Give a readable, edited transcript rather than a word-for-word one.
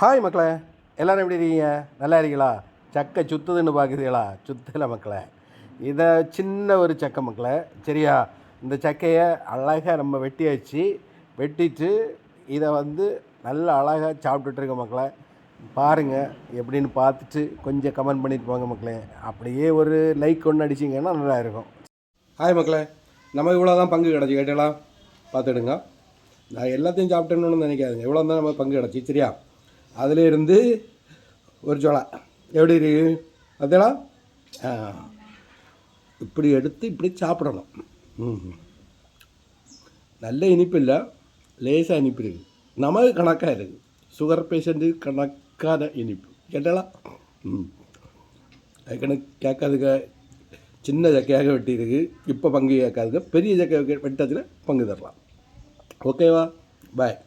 Hi மக்களே, எல்லோரும் எப்படி இருக்கீங்க? நல்லா இருக்கீங்களா? சக்கை சுற்றுதுன்னு பார்க்குறீங்களா? சுத்தலை மக்களே. இதை சின்ன ஒரு சக்கை மக்களே, சரியா? இந்த சக்கையை அழகாக நம்ம வெட்டிட்டு இதை நல்லா அழகாக சாப்பிட்டுட்ருக்க மக்களே. பாருங்கள், எப்படின்னு பார்த்துட்டு கொஞ்சம் கமெண்ட் பண்ணிட்டு போங்க மக்களே. அப்படியே ஒரு லைக் ஒன்று அடிச்சிங்கன்னா நல்லா இருக்கும். ஹாய் மக்களே, நம்ம இவ்வளோ தான் பங்கு கிடச்சி கேட்டலாம் பார்த்துடுங்க. நான் எல்லாத்தையும் சாப்பிட்டேன்னு நினைக்காதுங்க. இவ்வளோ தான் நம்ம பங்கு கிடச்சி, சரியா? அதிலேருந்து ஒரு சோளா எப்படி இருக்கு அதெல்லாம் இப்படி எடுத்து இப்படி சாப்பிடணும். நல்ல இனிப்பு இல்லை, லேசாக இனிப்பு இருக்குது. நமக்கு கணக்காக இருக்குது. சுகர் பேஷண்ட்டு கணக்கான இனிப்பு கேட்டாலாம். அதுக்கணக்கு கேட்காதுக்க சின்ன சக்கையாக வெட்டியிருக்கு. இப்போ பங்கு கேட்காதுங்க. பெரிய சக்கை வெட்டத்தில் பங்கு தரலாம். ஓகேவா? பாய்.